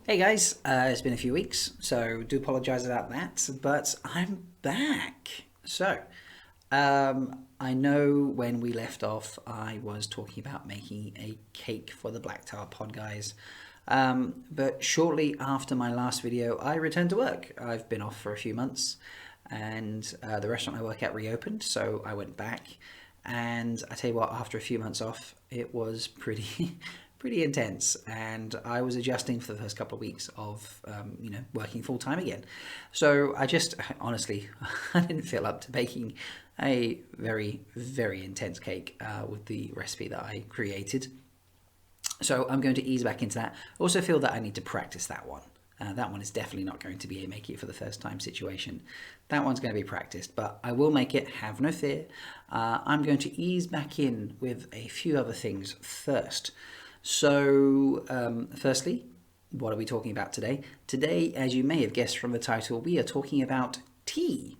Hey guys, it's been a few weeks, so do apologise about that, but I'm back. I know when we left off, I was talking about making a cake for the Black Tower Pod guys, but shortly after my last video, I returned to work. I've been off for a few months, and the restaurant I work at reopened, so I went back. And I tell you what, after a few months off, it was pretty pretty intense, and I was adjusting for the first couple of weeks of working full time again. So I just honestly I didn't feel up to baking a very intense cake with the recipe that I created. So I'm going to ease back into that. I also feel that I need to practice that one. That one is definitely not going to be a make it for the first time situation. That one's going to be practiced, but I will make it, have no fear. I'm going to ease back in with a few other things first. So, firstly, what are we talking about today? Today, as you may have guessed from the title, we are talking about tea.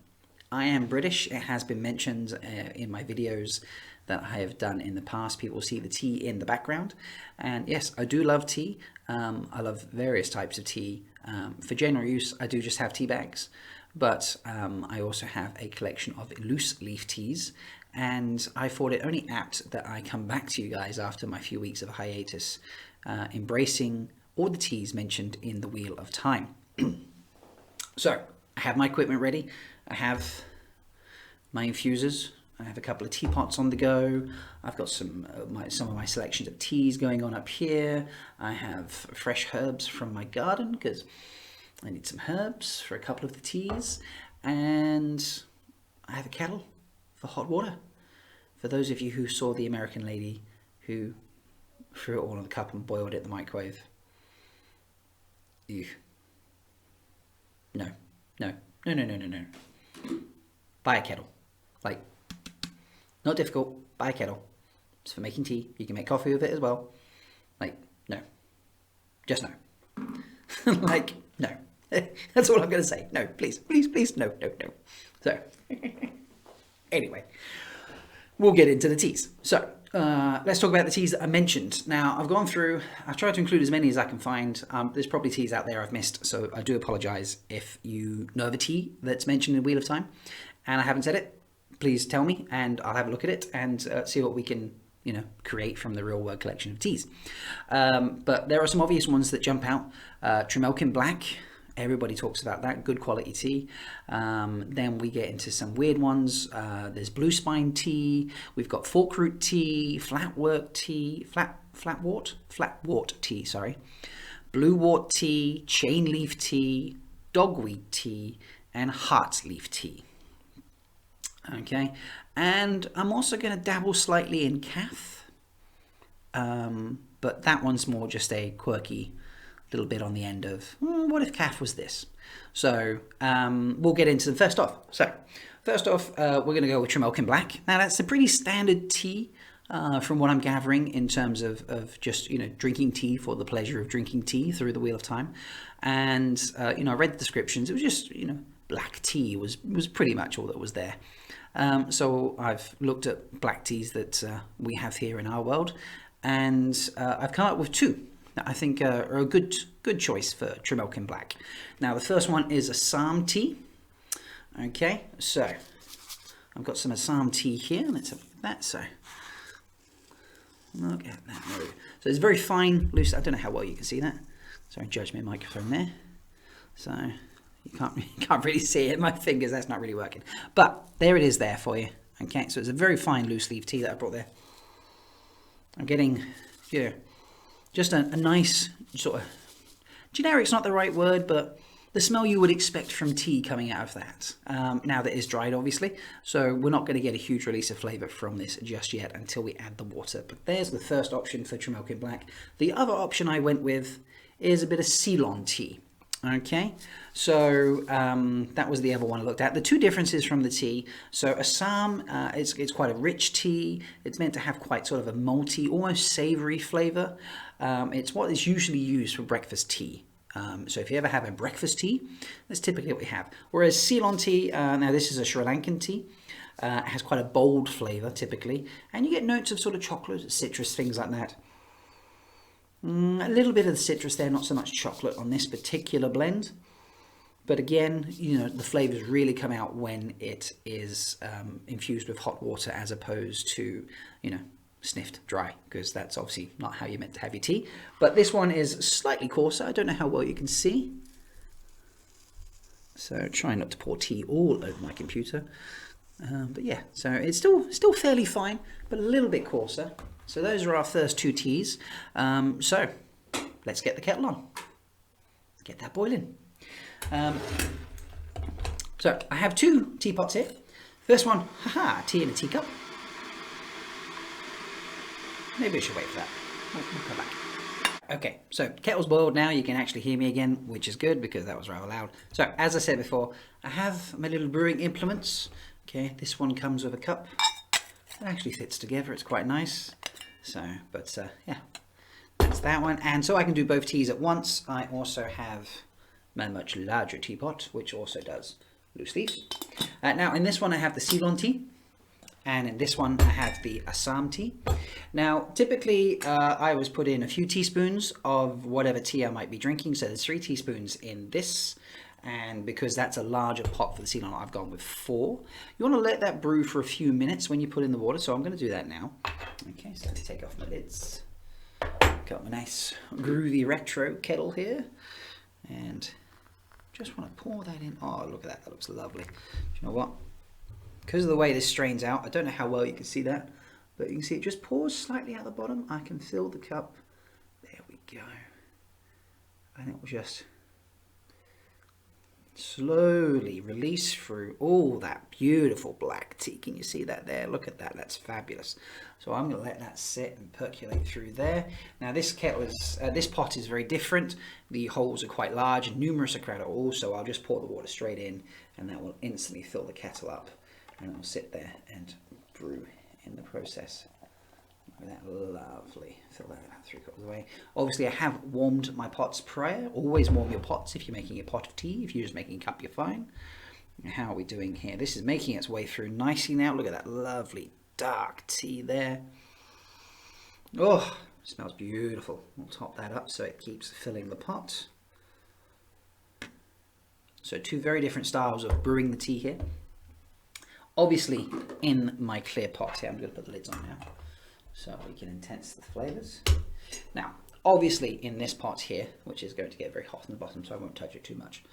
I am British. It has been mentioned in my videos that I have done in the past. People see the tea in the background. And yes, I do love tea. I love various types of tea. For general use, I do just have tea bags. But I also have a collection of loose leaf teas. And I thought it only apt that I come back to you guys after my few weeks of hiatus, embracing all the teas mentioned in the Wheel of Time. So, I have my equipment ready. I have my infusers. I have a couple of teapots on the go. I've got some of my selections of teas going on up here. I have fresh herbs from my garden because I need some herbs for a couple of the teas. And I have a kettle for hot water. For those of you who saw the American lady who threw it all in the cup and boiled it in the microwave. Ew. No. Buy a kettle. Like, not difficult. Buy a kettle. It's for making tea. You can make coffee with it as well. Like, no. Just no. Like, no. That's all I'm going to say. No, please, no. So, anyway, we'll get into the teas. So, let's talk about the teas that I mentioned. Now, I've gone through, I've tried to include as many as I can find. There's probably teas out there I've missed, so I do apologise if you know the tea that's mentioned in Wheel of Time and I haven't said it. Please tell me and I'll have a look at it and see what we can, create from the real word collection of teas. But there are some obvious ones that jump out. Trimelkin Black. Everybody talks about that, good quality tea. Then we get into some weird ones. There's blue spine tea. We've got forkroot tea, flatwort tea, flatwort tea, sorry. Blue wort tea, chain leaf tea, dogweed tea, and heart's leaf tea. Okay, and I'm also going to dabble slightly in calf, but that one's more just a quirky little bit on the end of, what if calf was this? So we'll get into them first off. So first off, we're going to go with Trimelkin Black. Now that's a pretty standard tea from what I'm gathering in terms of just, drinking tea for the pleasure of drinking tea through the Wheel of Time. And, I read the descriptions. It was just, black tea was pretty much all that was there. So I've looked at black teas that we have here in our world, and I've come up with two that I think are a good choice for Trimelkin Black. Now the first one is Assam Tea. Okay, so I've got some Assam Tea here. Let's have a look at that. So look at that. So it's very fine, loose. I don't know how well you can see that. Sorry, judge my microphone there. So you can't really see it. My fingers, that's not really working. But there it is there for you. Okay, so it's a very fine loose leaf tea that I brought there. I'm getting, just a nice sort of, generic's not the right word, but the smell you would expect from tea coming out of that. Now that is dried, obviously, so we're not going to get a huge release of flavour from this just yet until we add the water. But there's the first option for Trimelkin Black. The other option I went with is a bit of Ceylon tea. Okay, so that was the other one I looked at. The two differences from the tea. So Assam, it's quite a rich tea. It's meant to have quite sort of a malty, almost savoury flavour. It's what is usually used for breakfast tea. So if you ever have a breakfast tea, that's typically what we have. Whereas Ceylon tea, now this is a Sri Lankan tea. It has quite a bold flavour typically. And you get notes of sort of chocolate, citrus, things like that. A little bit of the citrus there, not so much chocolate on this particular blend. But again, you know, the flavors really come out when it is infused with hot water as opposed to, you know, sniffed dry, because that's obviously not how you're meant to have your tea. But this one is slightly coarser. I don't know how well you can see. So try not to pour tea all over my computer. But yeah, so it's still fairly fine, but a little bit coarser. So those are our first two teas. So let's get the kettle on. Get that boiling. So I have two teapots here. First one, tea in a teacup. Maybe I should wait for that. We'll come back. Okay, so kettle's boiled now. You can actually hear me again, which is good because that was rather loud. So as I said before, I have my little brewing implements. Okay, this one comes with a cup. It actually fits together. It's quite nice. So, but yeah, that's that one. And so I can do both teas at once. I also have my much larger teapot, which also does loose leaf. Now in this one I have the Ceylon tea, and in this one I have the Assam tea. Now typically I always put in a few teaspoons of whatever tea I might be drinking, so there's 3 teaspoons in this, and because that's a larger pot for the Ceylon, I've gone with 4. You want to let that brew for a few minutes when you put in the water, so I'm going to do that now. Okay, so let's take off my lids. Got my nice groovy retro kettle here, and just want to pour that in. Oh, look at that. That looks lovely. Do you know what? Because of the way this strains out, I don't know how well you can see that, but you can see it just pours slightly out the bottom. I can fill the cup. There we go. And it will just slowly release through all that beautiful black tea. Can you see that there? Look at that. That's fabulous. So I'm going to let that sit and percolate through there. Now this kettle is, this pot is very different. The holes are quite large and numerous throughout it all, so I'll just pour the water straight in, and that will instantly fill the kettle up, and it will sit there and brew in the process. Look at that, lovely. Fill that about 3/4 of the way. Obviously I have warmed my pots prior. Always warm your pots if you're making a pot of tea. If you're just making a cup, you're fine. How are we doing here? This is making its way through nicely now. Look at that lovely dark tea there. Oh, it smells beautiful. We'll top that up so it keeps filling the pot. So 2 very different styles of brewing the tea here. Obviously in my clear pot here, I'm going to put the lids on now so we can intense the flavors. Now, obviously in this pot here, which is going to get very hot in the bottom, so I won't touch it too much,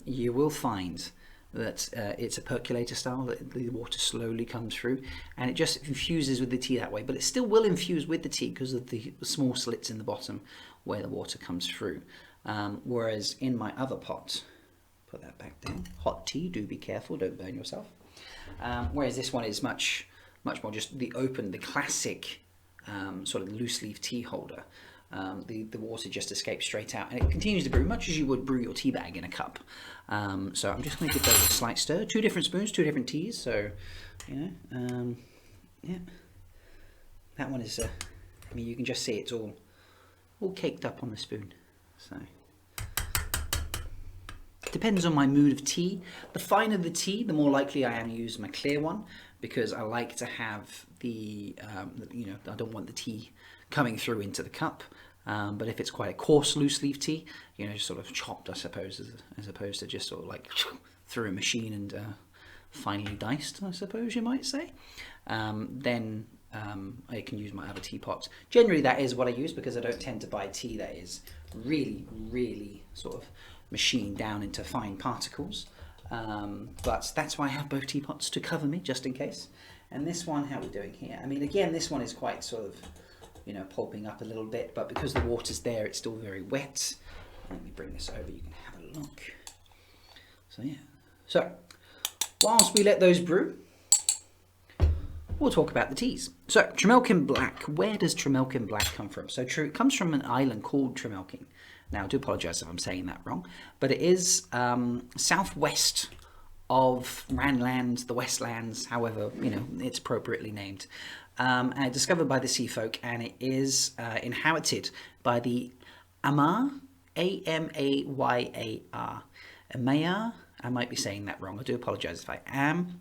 you will find that it's a percolator style, that the water slowly comes through and it just infuses with the tea that way, but it still will infuse with the tea because of the small slits in the bottom where the water comes through. Whereas in my other pot, put that back down, hot tea, do be careful, don't burn yourself. Whereas this one is much more just the open, the classic sort of loose leaf tea holder. The water just escapes straight out and it continues to brew much as you would brew your tea bag in a cup. So I'm just going to give those a slight stir. 2 different spoons, 2 different teas. So, you know, yeah, that one is, I mean, you can just see it's all caked up on the spoon. So depends on my mood of tea. The finer the tea, the more likely I am to use my clear one, because I like to have the, you know, I don't want the tea coming through into the cup. But if it's quite a coarse loose leaf tea, you know, just sort of chopped, I suppose, as opposed to just sort of like through a machine and finely diced, I suppose you might say, then I can use my other teapots. Generally that is what I use because I don't tend to buy tea that is really sort of machined down into fine particles. But that's why I have both teapots to cover me, just in case. And this one, how are we doing here? I mean, again, this one is quite sort of, you know, pulping up a little bit, but because the water's there, it's still very wet. Let me bring this over, you can have a look. So yeah. So, whilst we let those brew, we'll talk about the teas. So, Trimelkin Black. Where does Trimelkin Black come from? So, it comes from an island called Trimelkin. Now, I do apologise if I'm saying that wrong, but it is southwest of Ranland, the Westlands, however, you know, it's appropriately named. And discovered by the sea folk, and it is inhabited by the Amar, A-M-A-Y-A-R. Amayar, I might be saying that wrong, I do apologise if I am.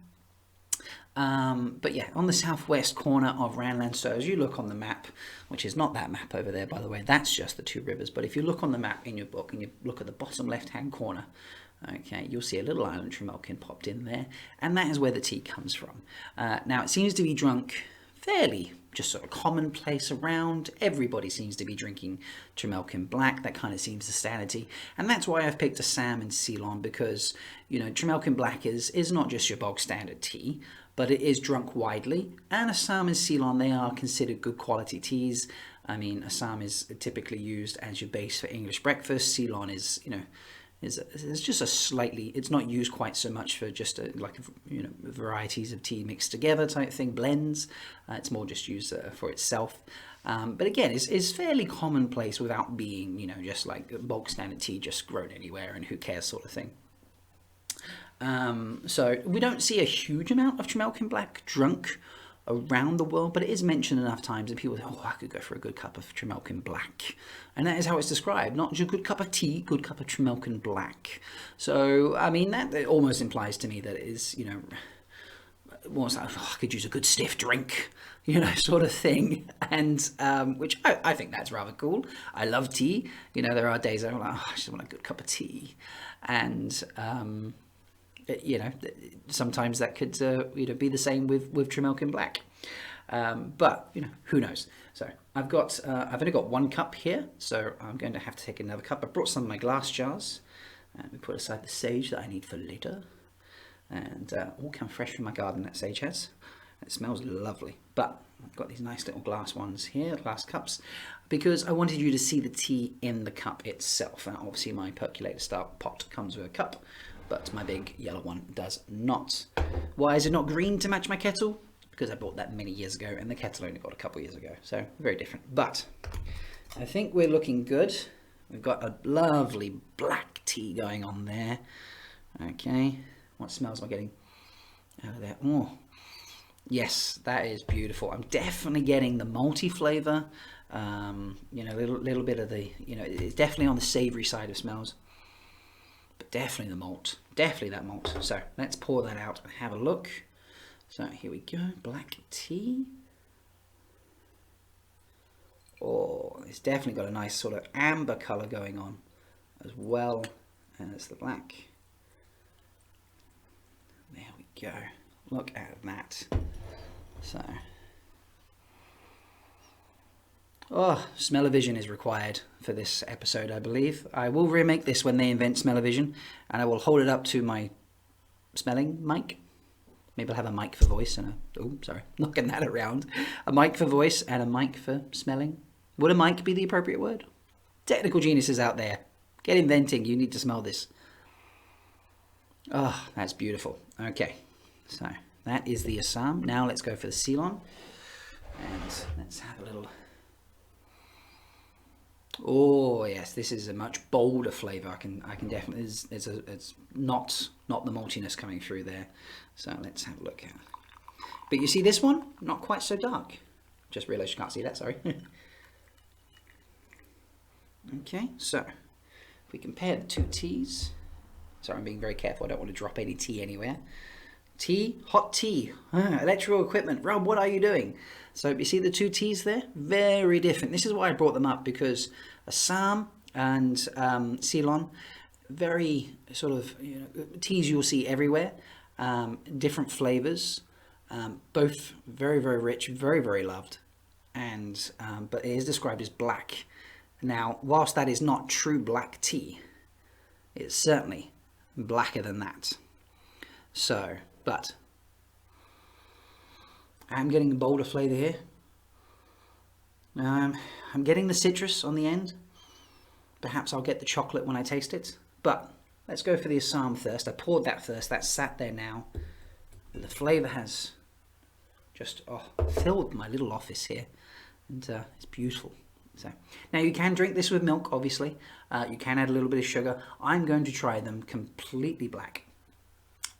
But yeah, on the southwest corner of Rhineland, so as you look on the map, which is not that map over there, by the way, that's just the two rivers. But if you look on the map in your book and you look at the bottom left-hand corner, okay, you'll see a little island Trimelkin popped in there, and that is where the tea comes from. Now, it seems to be drunk fairly just sort of commonplace around. Everybody seems to be drinking Trimelkin Black. That kind of seems the standard tea. And that's why I've picked Assam and Ceylon, because, you know, Trimelkin Black is not just your bog standard tea, but it is drunk widely. And Assam and Ceylon, they are considered good quality teas. I mean, Assam is typically used as your base for English breakfast. Ceylon is, you know, is just a slightly, it's not used quite so much for just varieties of tea mixed together type thing, blends. It's more just used for itself. But again, it's fairly commonplace without being, you know, just like bog standard tea just grown anywhere and who cares sort of thing. So we don't see a huge amount of Trimelkin Black drunk around the world, but it is mentioned enough times and people say, oh, I could go for a good cup of Trimelkin Black. And that is how it's described, not just a good cup of tea, good cup of Trimelkin Black. So, I mean, that almost implies to me that it is, you know, almost like, oh, I could use a good stiff drink, you know, sort of thing. And which I think that's rather cool. I love tea. You know, there are days I'm like, oh, I just want a good cup of tea. And you know, sometimes that could you know, be the same with Trimelkin Black, but you know, who knows. So I've only got one cup here, so I'm going to have to take another cup. I brought some of my glass jars, and we put aside the sage that I need for later, and all come fresh from my garden, that sage has. It smells lovely. But I've got these nice little glass ones here, glass cups, because I wanted you to see the tea in the cup itself. And obviously my percolator style pot comes with a cup, but my big yellow one does not. Why is it not green to match my kettle? Because I bought that many years ago and the kettle only got a couple years ago, so very different. But I think we're looking good. We've got a lovely black tea going on there. Okay, what smells am I getting out of there? Oh, yes, that is beautiful. I'm definitely getting the malty flavour. You know, a little bit of the, you know, it's definitely on the savoury side of smells. But definitely the malt, definitely that malt. So let's pour that out and have a look. So here we go, black tea. Oh, it's definitely got a nice sort of amber colour going on as well as the black. There we go, look at that. So, oh, smell-o-vision is required for this episode, I believe. I will remake this when they invent smell-o-vision, and I will hold it up to my smelling mic. Maybe I'll have a mic for voice and knocking that around. A mic for voice and a mic for smelling. Would a mic be the appropriate word? Technical geniuses out there, get inventing. You need to smell this. Oh, that's beautiful. Okay, so that is the Assam. Now let's go for the Ceylon, and let's have a little. Oh yes, this is a much bolder flavour. I can definitely. It's not the maltiness coming through there. So let's have a look at. But you see this one, not quite so dark. Just realised you can't see that. Sorry. Okay, so if we compare the two teas. Sorry, I'm being very careful. I don't want to drop any tea anywhere. Tea, hot tea, electrical equipment. Rob, what are you doing? So you see the two teas there? Very different. This is why I brought them up, because Assam and Ceylon, very sort of, you know, teas you'll see everywhere. Different flavors, both very, very rich, very, very loved. And but it is described as black. Now, whilst that is not true black tea, it's certainly blacker than that. So, but I'm getting a bolder flavour here. I'm getting the citrus on the end. Perhaps I'll get the chocolate when I taste it. But let's go for the Assam first. I poured that first. That's sat there now. The flavour has just filled my little office here. And it's beautiful. So now you can drink this with milk, obviously. You can add a little bit of sugar. I'm going to try them completely black.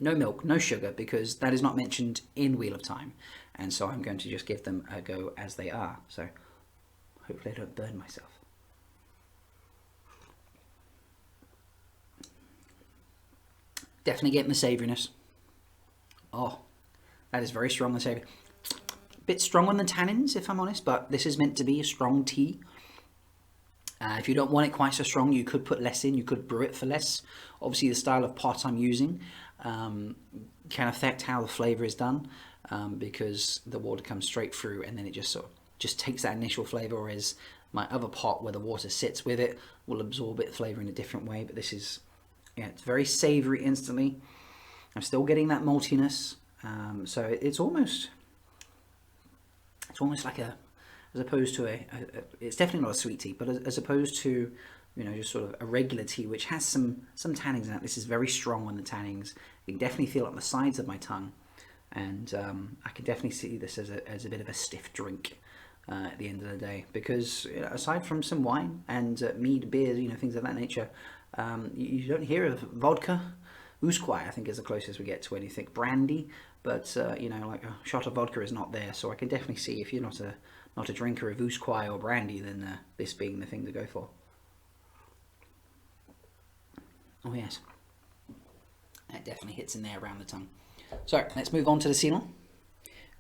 No milk, no sugar, because that is not mentioned in Wheel of Time. And so I'm going to just give them a go as they are. So hopefully I don't burn myself. Definitely getting the savouriness. Oh, That is very strong and savoury. Bit strong on the tannins, if I'm honest, but this is meant to be a strong tea. If you don't want it quite so strong, you could put less in. You could brew it for less. Obviously, the style of pot I'm using can affect how the flavour is done, because the water comes straight through and then it just sort of just takes that initial flavour, whereas my other pot where the water sits with it will absorb it flavour in a different way. But this is, yeah, it's very savoury instantly. I'm still getting that maltiness, so it's almost like a, as opposed to it's definitely not a sweet tea, but as opposed to, you know, just sort of a regular tea, which has some tannins in it. This is very strong on the tannins. You can definitely feel it on the sides of my tongue, and I can definitely see this as a bit of a stiff drink at the end of the day, because, you know, aside from some wine and mead, beers, you know, things of that nature, you don't hear of vodka. Usquai, I think, is the closest we get to anything. Brandy, but you know, like a shot of vodka is not there. So I can definitely see, if you're not a drinker of Usquai or brandy, then this being the thing to go for. Oh yes, that definitely hits in there around the tongue. So let's move on to the Ceylon,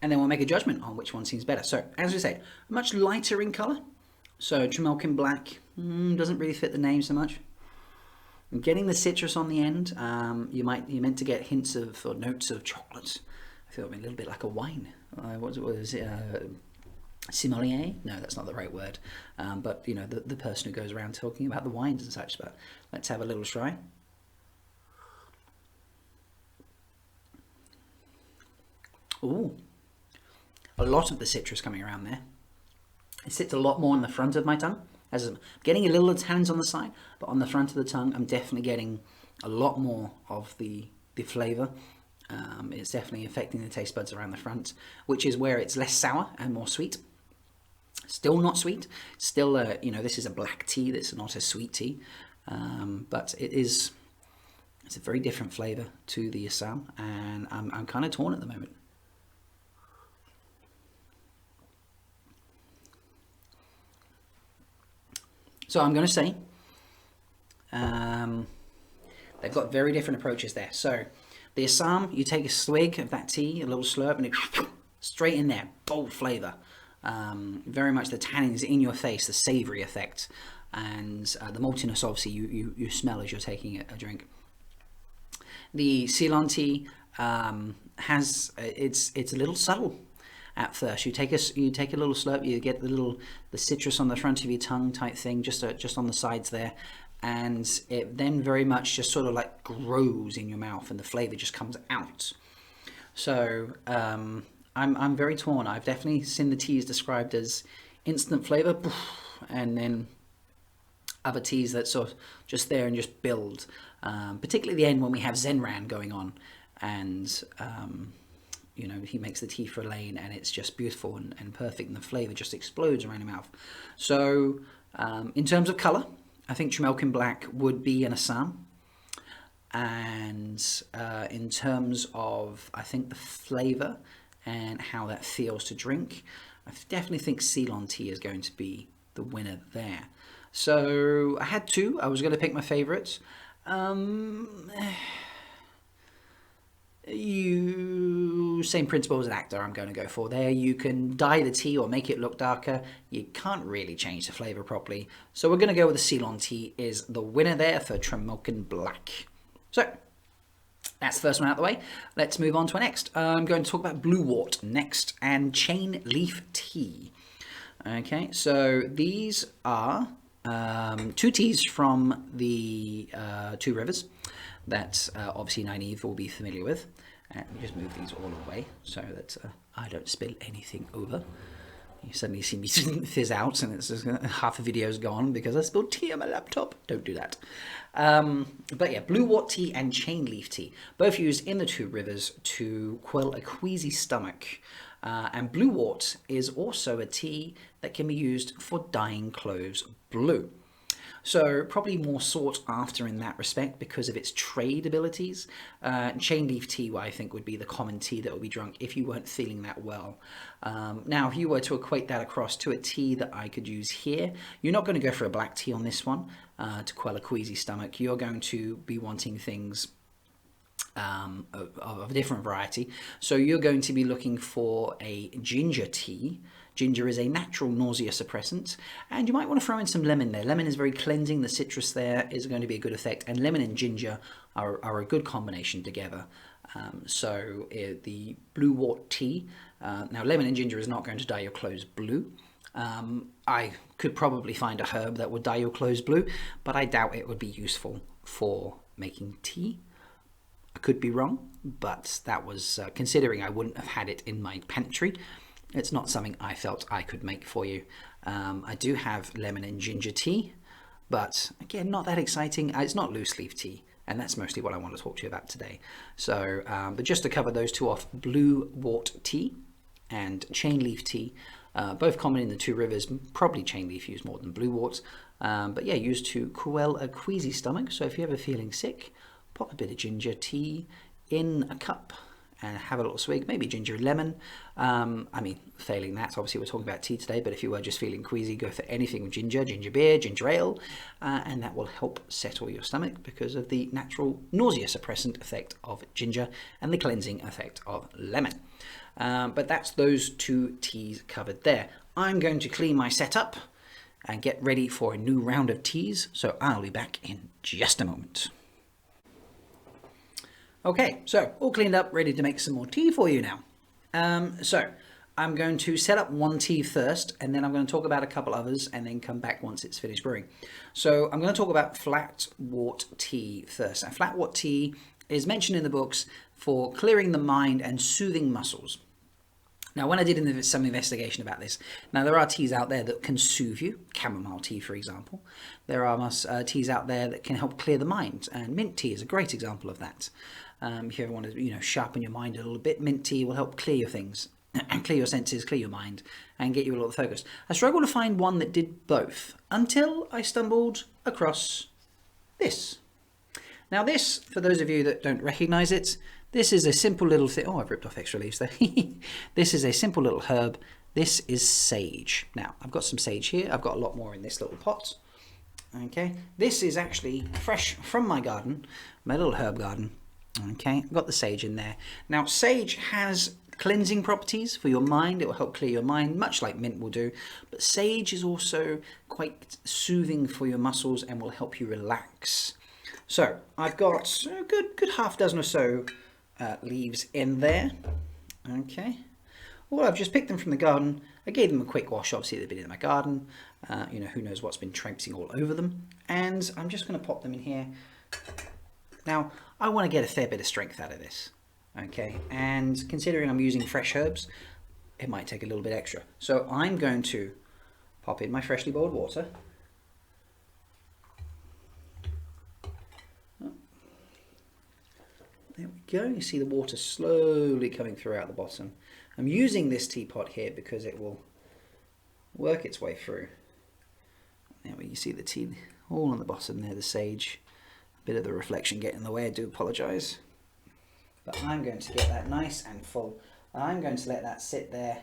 and then we'll make a judgment on which one seems better. So, as we say, much lighter in colour. So Trimelkin Black doesn't really fit the name so much. Getting the citrus on the end, you're meant to get hints of, or notes of chocolate. I feel a little bit like a wine. What was it? Sommelier? No, that's not the right word. But, you know, the person who goes around talking about the wines and such. But let's have a little try. Ooh, a lot of the citrus coming around there. It sits a lot more on the front of my tongue. As I'm getting a little of tannins on the side, but on the front of the tongue, I'm definitely getting a lot more of the flavour. It's definitely affecting the taste buds around the front, which is where it's less sour and more sweet. Still not sweet. Still, you know, this is a black tea. This is not a sweet tea, but it's a very different flavour to the Assam, and I'm kind of torn at the moment. So I'm going to say they've got very different approaches there. So the Assam, you take a swig of that tea, a little slurp, and it straight in there, bold flavour. Very much the tannins in your face, the savoury effect, and the maltiness obviously you smell as you're taking a drink. The Ceylon tea has it's a little subtle. At first, you take a little slurp, you get the citrus on the front of your tongue type thing, just on the sides there, and it then very much just sort of like grows in your mouth, and the flavour just comes out. So I'm very torn. I've definitely seen the teas described as instant flavour, and then other teas that sort of just there and just build. Particularly at the end when we have Zenran going on, and you know, he makes the tea for Elaine, and it's just beautiful and perfect, and the flavour just explodes around your mouth. So, in terms of colour, I think Trimelkin Black would be an Assam. And in terms of, I think, the flavour and how that feels to drink, I definitely think Ceylon tea is going to be the winner there. So, I had two. I was going to pick my favourites. Same principle as an actor, I'm going to go for there. You can dye the tea or make it look darker. You can't really change the flavour properly. So we're going to go with the Ceylon tea is the winner there for Trimelkin Black. So that's the first one out of the way. Let's move on to our next. I'm going to talk about Blue WoT next, and chain leaf tea. Okay, so these are two teas from the Two Rivers that obviously Nynaeve will be familiar with. Let me just move these all away so that I don't spill anything over. You suddenly see me fizz out and it's just, half the video's gone because I spilled tea on my laptop. Don't do that. But yeah, Blue WoT tea and chain leaf tea, both used in the Two Rivers to quell a queasy stomach. And Blue WoT is also a tea that can be used for dyeing cloves blue. So probably more sought after in that respect because of its trade abilities. Chain leaf tea, I think, would be the common tea that would be drunk if you weren't feeling that well. Now, if you were to equate that across to a tea that I could use here, you're not going to go for a black tea on this one to quell a queasy stomach. You're going to be wanting things of a different variety. So you're going to be looking for a ginger tea. Ginger is a natural nausea suppressant, and you might want to throw in some lemon there. Lemon is very cleansing. The citrus there is going to be a good effect, and lemon and ginger are a good combination together. The blue WoT tea, now lemon and ginger is not going to dye your clothes blue. I could probably find a herb that would dye your clothes blue, but I doubt it would be useful for making tea. I could be wrong, but that was considering I wouldn't have had it in my pantry. It's not something I felt I could make for you. I do have lemon and ginger tea, but again, not that exciting. It's not loose leaf tea, and that's mostly what I want to talk to you about today. So, but just to cover those two off, blue WoT tea and chain leaf tea, both common in the two rivers, probably chain leaf used more than blue WoT, but yeah, used to quell a queasy stomach. So if you're ever feeling sick, pop a bit of ginger tea in a cup and have a little swig, maybe ginger and lemon. I mean, failing that, obviously we're talking about tea today, but if you were just feeling queasy, go for anything with ginger, ginger beer, ginger ale, and that will help settle your stomach because of the natural nausea suppressant effect of ginger and the cleansing effect of lemon. But that's those two teas covered there. I'm going to clean my setup and get ready for a new round of teas, so I'll be back in just a moment. Okay, so all cleaned up, ready to make some more tea for you now. So I'm going to set up one tea first, and then I'm going to talk about a couple others, and then come back once it's finished brewing. So I'm going to talk about flat WoT tea first. And flat WoT tea is mentioned in the books for clearing the mind and soothing muscles. Now, when I did some investigation about this, now there are teas out there that can soothe you, chamomile tea, for example. There are teas out there that can help clear the mind, and mint tea is a great example of that. If you ever want to, sharpen your mind a little bit, mint tea will help clear your things, and clear your senses, clear your mind, and get you a little focused. I struggled to find one that did both until I stumbled across this. Now, this, for those of you that don't recognise it, this is a simple little thing. Oh, I've ripped off extra leaves there. This is a simple little herb. This is sage. Now, I've got some sage here. I've got a lot more in this little pot. Okay, this is actually fresh from my garden, my little herb garden. Okay, I've got the sage in there. Now, sage has cleansing properties for your mind. It will help clear your mind, much like mint will do. But sage is also quite soothing for your muscles and will help you relax. So I've got a good half dozen or so leaves in there. Okay. Well, I've just picked them from the garden. I gave them a quick wash. Obviously, they've been in my garden. Who knows what's been traipsing all over them. And I'm just going to pop them in here. Now, I want to get a fair bit of strength out of this. Okay. And considering I'm using fresh herbs, it might take a little bit extra. So I'm going to pop in my freshly boiled water. There we go. You see the water slowly coming throughout the bottom. I'm using this teapot here because it will work its way through. There you see the tea all on the bottom there, the sage. A bit of the reflection getting in the way, I do apologise. But I'm going to get that nice and full. I'm going to let that sit there.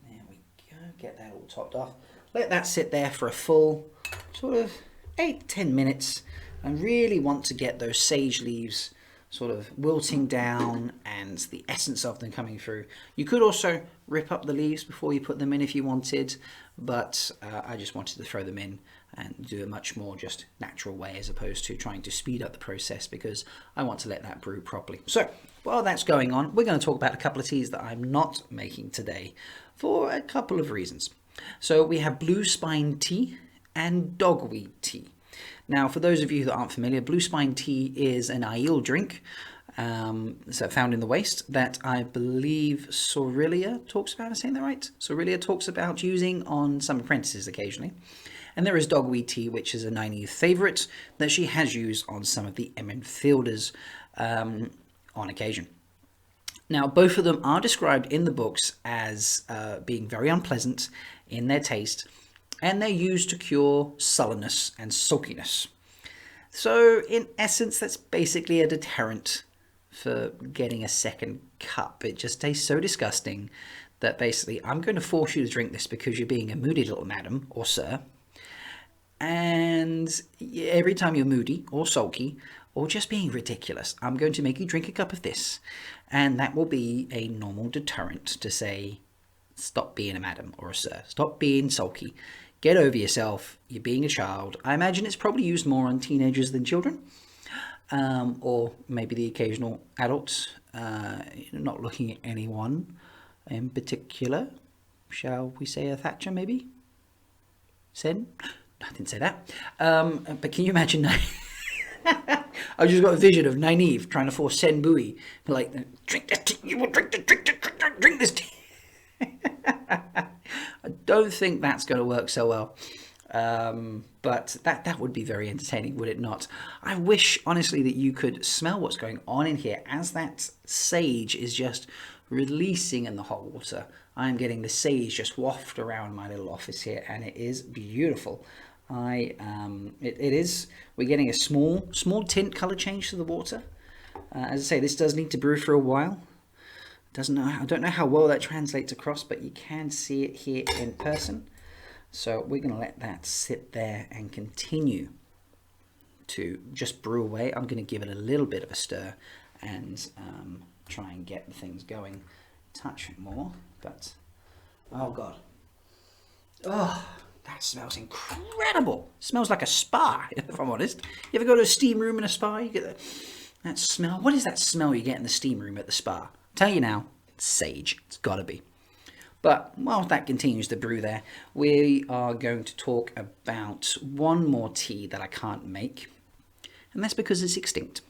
There we go. Get that all topped off. Let that sit there for a full sort of 8-10 minutes. I really want to get those sage leaves sort of wilting down and the essence of them coming through. You could also rip up the leaves before you put them in if you wanted, but I just wanted to throw them in and do a much more just natural way as opposed to trying to speed up the process because I want to let that brew properly. So while that's going on, we're going to talk about a couple of teas that I'm not making today for a couple of reasons. So we have blue spine tea and dogweed tea. Now, for those of you that aren't familiar, blue spine tea is an Aiel drink, so found in the waste, that I believe Sorillia talks about. Am I saying that right? Sorillia talks about using on some apprentices occasionally. And there is dogweed tea, which is a Nynaeve favourite that she has used on some of the Emin Fielders on occasion. Now, both of them are described in the books as being very unpleasant in their taste, and they're used to cure sullenness and sulkiness. So in essence, that's basically a deterrent for getting a second cup. It just tastes so disgusting that basically I'm going to force you to drink this because you're being a moody little madam or sir. And every time you're moody or sulky or just being ridiculous, I'm going to make you drink a cup of this. And that will be a normal deterrent to say, stop being a madam or a sir. Stop being sulky. Get over yourself. You're being a child. I imagine it's probably used more on teenagers than children. Or maybe the occasional adults. Not looking at anyone in particular. Shall we say a Thatcher, maybe? Sen? I didn't say that. But can you imagine... I just got a vision of Nynaeve trying to force Sen Bui. Like, drink this tea. You will drink this tea. I don't think that's going to work so well. But that would be very entertaining, would it not? I wish, honestly, that you could smell what's going on in here as that sage is just releasing in the hot water. I'm getting the sage just waft around my little office here, and it is beautiful. It is. We're getting a small tint color change to the water. As I say, this does need to brew for a while. I don't know how well that translates across, but you can see it here in person. So we're going to let that sit there and continue to just brew away. I'm going to give it a little bit of a stir and try and get the things going a touch more. But oh god, oh, that smells incredible. It smells like a spa, if I'm honest. You ever go to a steam room in a spa? You get that smell. What is that smell you get in the steam room at the spa? Tell you now, it's sage. It's got to be. But while that continues to brew there, we are going to talk about one more tea that I can't make. And that's because it's extinct.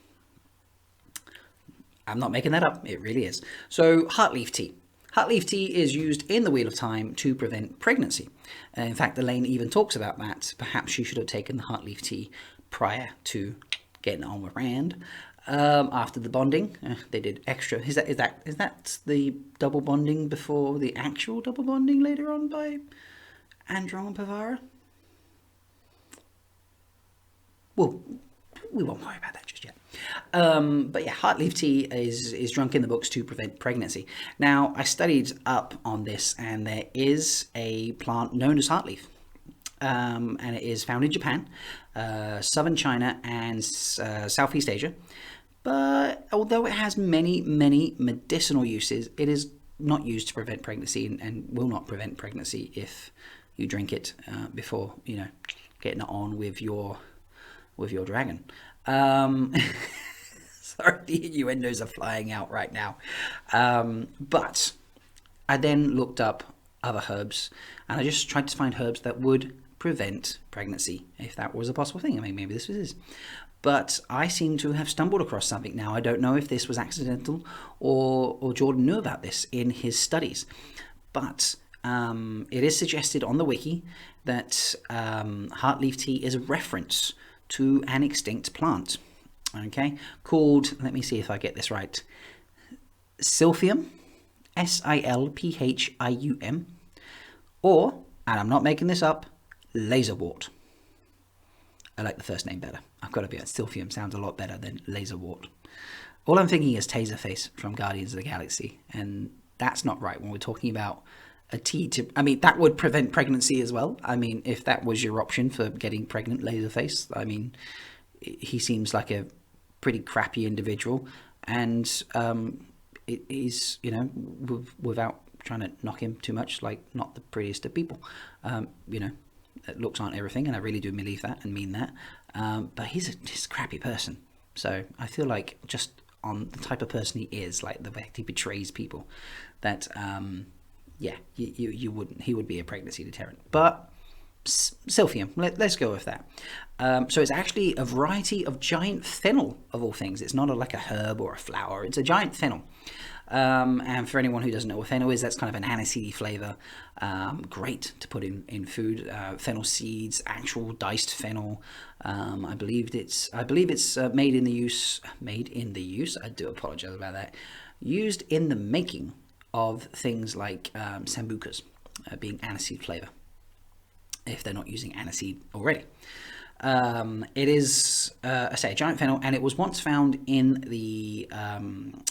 I'm not making that up. It really is. So, heartleaf tea. Heartleaf tea is used in the Wheel of Time to prevent pregnancy. In fact, Elaine even talks about that. Perhaps she should have taken the heartleaf tea prior to getting on with Rand. After the bonding, they did extra. Is that the double bonding before the actual double bonding later on by Andron and Pavara? Well, we won't worry about that just yet. But yeah, heartleaf tea is drunk in the books to prevent pregnancy. Now, I studied up on this, and there is a plant known as heartleaf. And it is found in Japan, southern China, and Southeast Asia. But although it has many, many medicinal uses, it is not used to prevent pregnancy and will not prevent pregnancy if you drink it before, getting it on with your dragon. Sorry, the innuendos are flying out right now. But I then looked up other herbs, and I just tried to find herbs that would prevent pregnancy, if that was a possible thing. I mean, maybe this is. But I seem to have stumbled across something now. I don't know if this was accidental or Jordan knew about this in his studies. But it is suggested on the wiki that heartleaf tea is a reference to an extinct plant, okay, called, let me see if I get this right, Silphium, Silphium, or, and I'm not making this up, laserwort. I like the first name better. I've got to be honest, Silphium sounds a lot better than laserwort. All I'm thinking is Taserface from Guardians of the Galaxy, and that's not right when we're talking about a tea to... I mean, that would prevent pregnancy as well. I mean, if that was your option for getting pregnant, Laserface, I mean, he seems like a pretty crappy individual, and it is, without trying to knock him too much, like, not the prettiest of people. Looks aren't everything, and I really do believe that and mean that. But he's a crappy person. So I feel like just on the type of person he is, like the way he betrays people, that he would be a pregnancy deterrent. But Silphium, let's go with that. So it's actually a variety of giant fennel, of all things. It's not like a herb or a flower. It's a giant fennel. And for anyone who doesn't know what fennel is, that's kind of an aniseedy flavor. Great to put in food. Fennel seeds, actual diced fennel. I believe it's made in the use. I do apologize about that. Used in the making of things like sambucas, being aniseed flavor, if they're not using aniseed already. It is, a giant fennel, and it was once found in the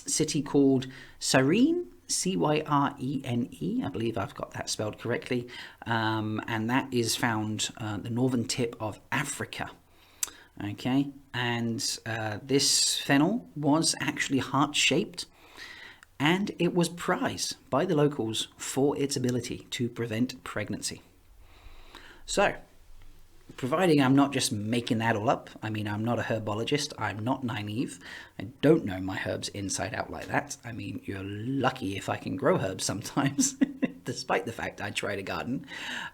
city called Cyrene, Cyrene, I believe I've got that spelled correctly, and that is found the northern tip of Africa. Okay, and this fennel was actually heart-shaped, and it was prized by the locals for its ability to prevent pregnancy. So, providing I'm not just making that all up, I mean, I'm not a herbologist, I'm not naive, I don't know my herbs inside out like that. I mean, you're lucky if I can grow herbs sometimes, despite the fact I try to garden.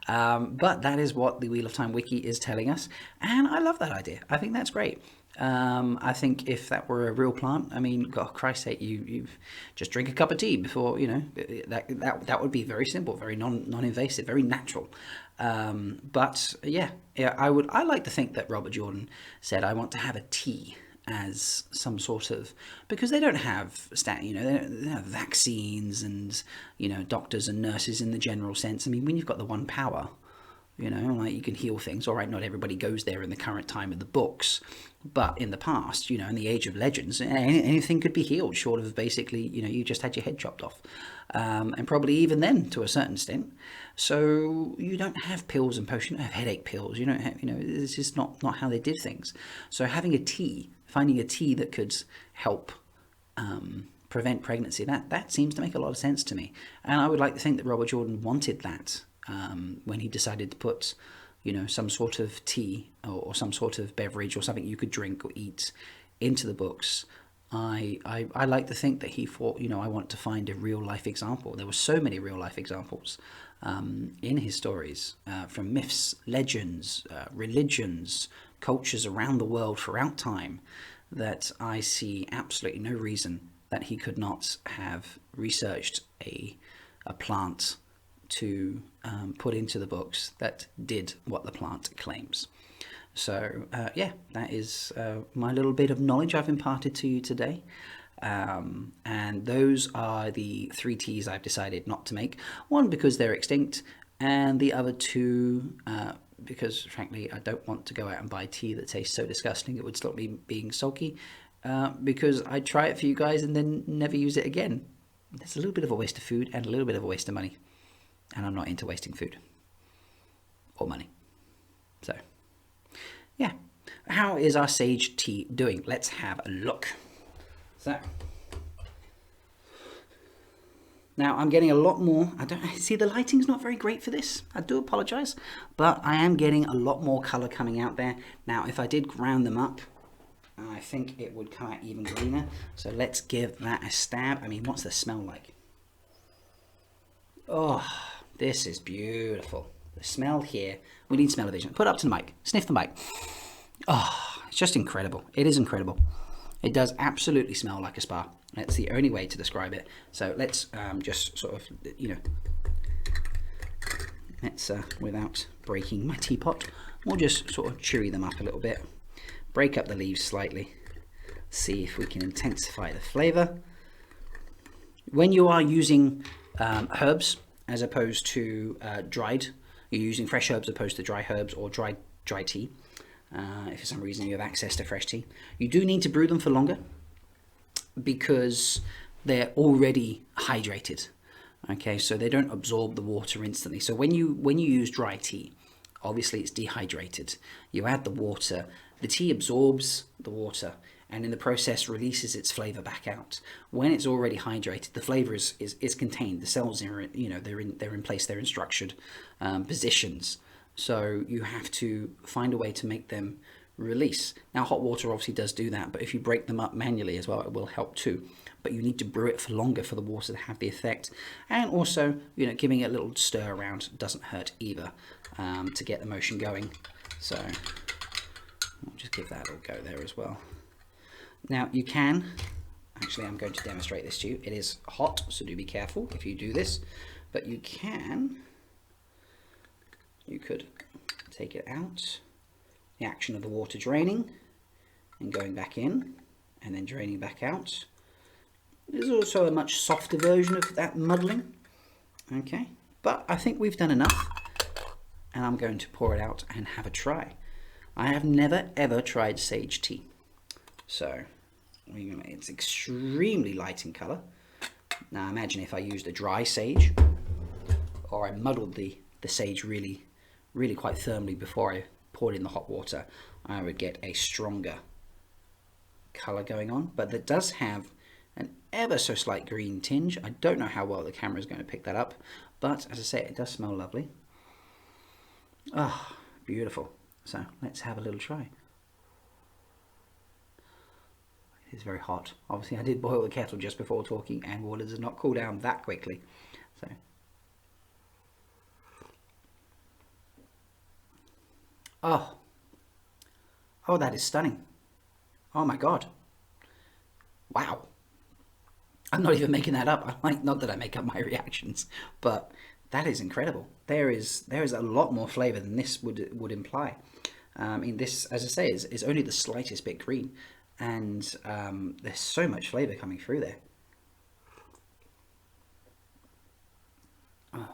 But that is what the Wheel of Time wiki is telling us, and I love that idea. I think that's great. I think if that were a real plant, I mean, God, Christ's sake, you just drink a cup of tea before, you know, that would be very simple, very non-invasive, very natural. But yeah, I like to think that Robert Jordan said, I want to have a tea as some sort of, because they don't have they don't have vaccines and, you know, doctors and nurses in the general sense. I mean, when you've got the one power, you know, like you can heal things. All right, not everybody goes there in the current time of the books, but in the past, you know, in the age of legends, anything could be healed short of basically, you know, you just had your head chopped off. And probably even then to a certain extent. So you don't have pills and potions, you don't have headache pills, you don't have, you know, this is not how they did things. So having a tea, finding a tea that could help prevent pregnancy, that seems to make a lot of sense to me. And I would like to think that Robert Jordan wanted that when he decided to put, you know, some sort of tea or some sort of beverage or something you could drink or eat into the books. I like to think that he thought, you know, I want to find a real life example. There were so many real life examples in his stories, from myths, legends, religions, cultures around the world throughout time, that I see absolutely no reason that he could not have researched a plant to put into the books that did what the plant claims. So yeah, that is my little bit of knowledge I've imparted to you today. And those are the 3 teas I've decided not to make. One, because they're extinct, and the other 2, because frankly I don't want to go out and buy tea that tastes so disgusting it would stop me being sulky, because I try it for you guys and then never use it again. That's a little bit of a waste of food and a little bit of a waste of money. And I'm not into wasting food or money. So, yeah. How is our sage tea doing? Let's have a look. So, now I'm getting a lot more. I don't see, the lighting's not very great for this. I do apologize, but I am getting a lot more color coming out there. Now, if I did ground them up, I think it would come out even greener. So let's give that a stab. I mean, what's the smell like? Oh, this is beautiful. The smell here, we need smell-o-vision. Put it up to the mic, sniff the mic. Oh, it's just incredible. It is incredible. It does absolutely smell like a spa. That's the only way to describe it. So let's just sort of, you know, let's, without breaking my teapot, we'll just sort of chewy them up a little bit. Break up the leaves slightly. See if we can intensify the flavor. When you are using herbs as opposed to dried, you're using fresh herbs opposed to dry herbs or dry tea. If for some reason you have access to fresh tea, you do need to brew them for longer because they're already hydrated. Okay, so they don't absorb the water instantly. So when you use dry tea, obviously it's dehydrated. You add the water, the tea absorbs the water, and in the process releases its flavor back out. When it's already hydrated, the flavor is contained. The cells are, you know, they're in place. They're in structured positions. So you have to find a way to make them release. Now, hot water obviously does do that, but if you break them up manually as well, it will help too. But you need to brew it for longer for the water to have the effect. And also, you know, giving it a little stir around doesn't hurt either, to get the motion going. So I'll just give that a little go there as well. Now you can, actually I'm going to demonstrate this to you. It is hot, so do be careful if you do this, but you could take it out, the action of the water draining and going back in and then draining back out. There's also a much softer version of that muddling, okay, but I think we've done enough and I'm going to pour it out and have a try. I have never ever tried sage tea, so it's extremely light in color. Now imagine if I used a dry sage, or I muddled the sage really quite firmly before I poured in the hot water. I would get a stronger colour going on, but that does have an ever so slight green tinge. I don't know how well the camera is going to pick that up, but as I say, it does smell lovely. Ah, oh, beautiful. So let's have a little try. It's very hot. Obviously I did boil the kettle just before talking, and water does not cool down that quickly. So oh, that is stunning. Oh my god. Wow. I'm not even making that up. Not that I make up my reactions, but that is incredible. There is a lot more flavour than this would imply. In this, as I say, is only the slightest bit green, and there's so much flavour coming through there. Oh.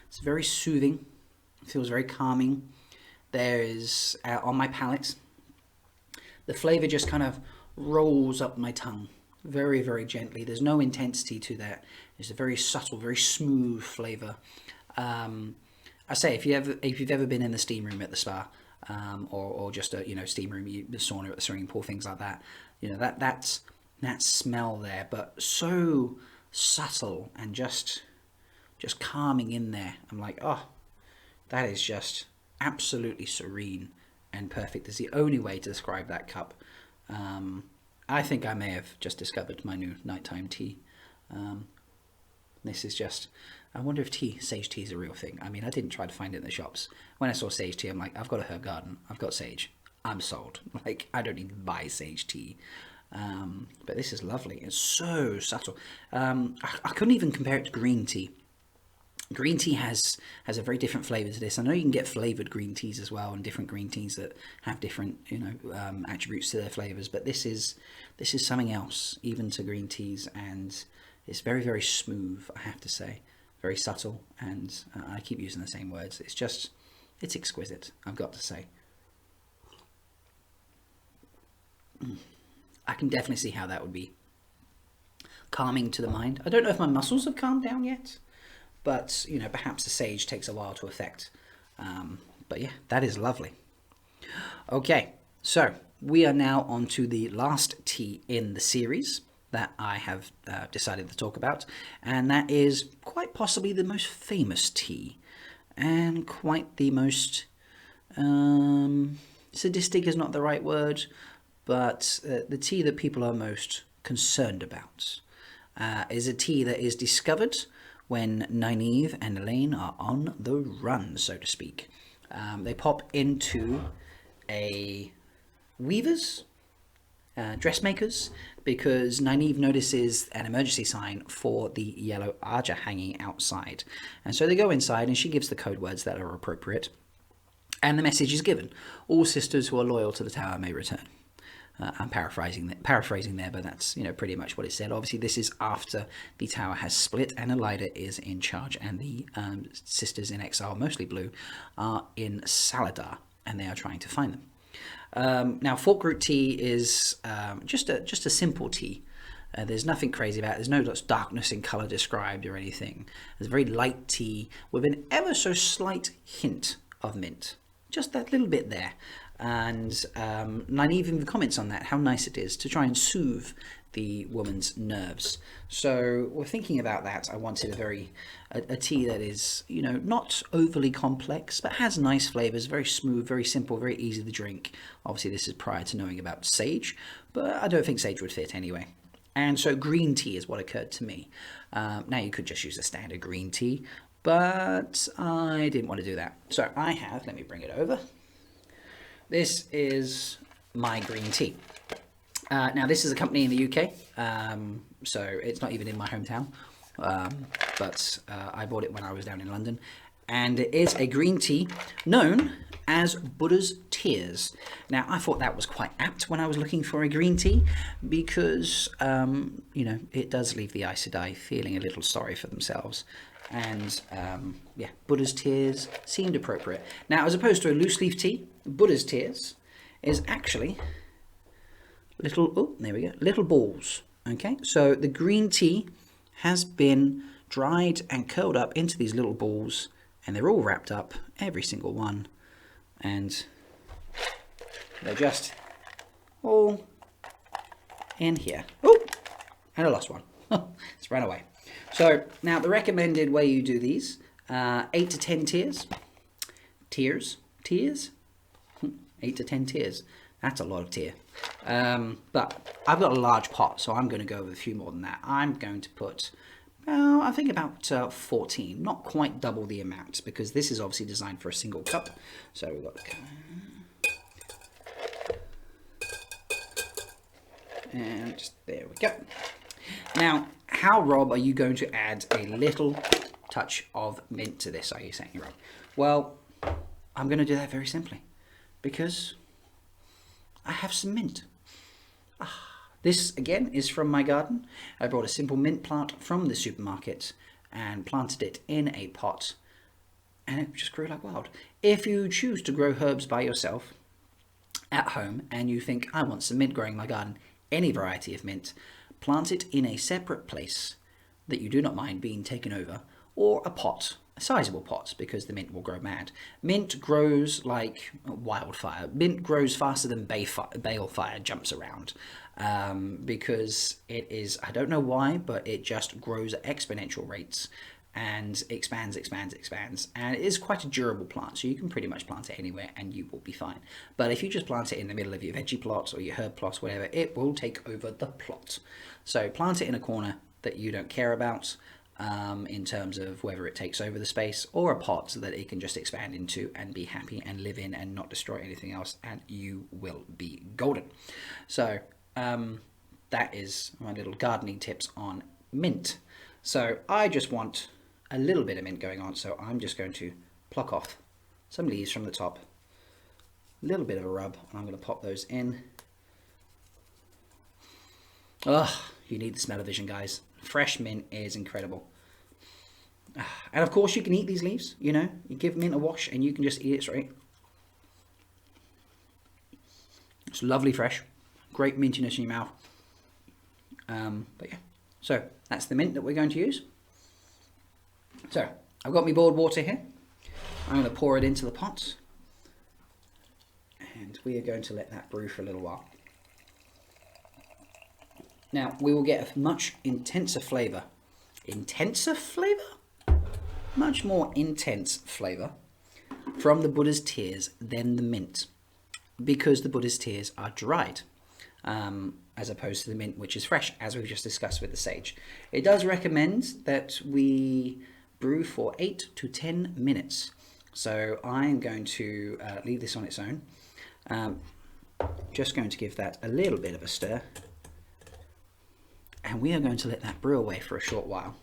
It's very soothing. It feels very calming. There is on my palate, the flavour just kind of rolls up my tongue very, very gently. There's no intensity to that. It's a very subtle, very smooth flavour. I say, if you've ever been in the steam room at the spa, or just a steam room, the sauna at the swimming pool, things like that, that's that smell there, but so subtle and just calming in there. I'm like, oh, that is just absolutely serene and perfect. Is the only way to describe that cup. I think I may have just discovered my new nighttime tea. This is just, I wonder if sage tea is a real thing. I mean, I didn't try to find it in the shops. When I saw sage tea, I'm like, I've got a herb garden, I've got sage, I'm sold. Like, I don't need to buy sage tea. But this is lovely. It's so subtle. I couldn't even compare it to green tea. Green tea has a very different flavour to this. I know you can get flavoured green teas as well, and different green teas that have different attributes to their flavours. But this is something else, even to green teas, and it's very, very smooth, I have to say, very subtle. And I keep using the same words. It's exquisite, I've got to say. I can definitely see how that would be calming to the mind. I don't know if my muscles have calmed down yet, but perhaps the sage takes a while to affect. But yeah, that is lovely. Okay, so we are now on to the last tea in the series that I have decided to talk about, and that is quite possibly the most famous tea, and quite the most sadistic is not the right word, but the tea that people are most concerned about is a tea that is discovered when Nynaeve and Elaine are on the run, so to speak. They pop into a weaver's, dressmakers, because Nynaeve notices an emergency sign for the yellow Arja hanging outside. And so they go inside, and she gives the code words that are appropriate. And the message is given: all sisters who are loyal to the tower may return. I'm paraphrasing there, but that's pretty much what it said. Obviously, this is after the tower has split and Elida is in charge, and the sisters in exile, mostly blue, are in Saladar, and they are trying to find them. Now, forkroot tea is just a simple tea. There's nothing crazy about it. There's no darkness in colour described or anything. It's a very light tea with an ever so slight hint of mint. Just that little bit there. And Nynaeve even comments on that, how nice it is to try and soothe the woman's nerves. So we're thinking about that. I wanted a tea that is, not overly complex, but has nice flavours, very smooth, very simple, very easy to drink. Obviously, this is prior to knowing about sage, but I don't think sage would fit anyway. And so green tea is what occurred to me. Now, you could just use a standard green tea, but I didn't want to do that. So I have, let me bring it over. This is my green tea. Now, this is a company in the UK, so it's not even in my hometown, but I bought it when I was down in London, and it is a green tea known as Buddha's Tears. Now, I thought that was quite apt when I was looking for a green tea, because, it does leave the Aes Sedai feeling a little sorry for themselves. And yeah, Buddha's Tears seemed appropriate. Now, as opposed to a loose leaf tea, Buddha's Tears is actually little balls. Okay, so the green tea has been dried and curled up into these little balls, and they're all wrapped up, every single one. And They're just all in here. Oh, and I lost one. It's run away. So now the recommended way you do these, 8 to 10 tiers. Tiers? 8 to 10 tiers. That's a lot of tier. But I've got a large pot, so I'm going to go with a few more than that. I'm going to put, I think about 14, not quite double the amount, because this is obviously designed for a single cup. So we've got, and just there we go. Now, how, Rob, are you going to add a little touch of mint to this, are you saying, Rob? Well, I'm going to do that very simply, because I have some mint. This, again, is from my garden. I brought a simple mint plant from the supermarket and planted it in a pot, and it just grew like wild. If you choose to grow herbs by yourself at home and you think, I want some mint growing in my garden, any variety of mint, plant it in a separate place that you do not mind being taken over, or a pot, a sizable pot, because the mint will grow mad. Mint grows like wildfire. Mint grows faster than balefire jumps around, because it is, I don't know why, but it just grows at exponential rates and expands, and it is quite a durable plant, so you can pretty much plant it anywhere and you will be fine. But if you just plant it in the middle of your veggie plot or your herb plot, whatever, it will take over the plot. So plant it in a corner that you don't care about, in terms of whether it takes over the space, or a pot so that it can just expand into and be happy and live in and not destroy anything else, and you will be golden. So that is my little gardening tips on mint. So I just want a little bit of mint going on, so I'm just going to pluck off some leaves from the top, a little bit of a rub, and I'm going to pop those in. Oh, you need the smell-o-vision, guys. Fresh mint is incredible. And of course you can eat these leaves, you know, you give mint a wash and you can just eat it straight. It's lovely fresh, great mintiness in your mouth. But yeah, so that's the mint that we're going to use. So I've got my boiled water here. I'm going to pour it into the pot, and we are going to let that brew for a little while. Now we will get a much intenser flavour. Intenser flavour? Much more intense flavour from the Buddha's tears than the mint, because the Buddha's tears are dried, as opposed to the mint, which is fresh, as we've just discussed with the sage. It does recommend that we brew for 8 to 10 minutes. So I'm going to leave this on its own. Just going to give that a little bit of a stir. And we are going to let that brew away for a short while.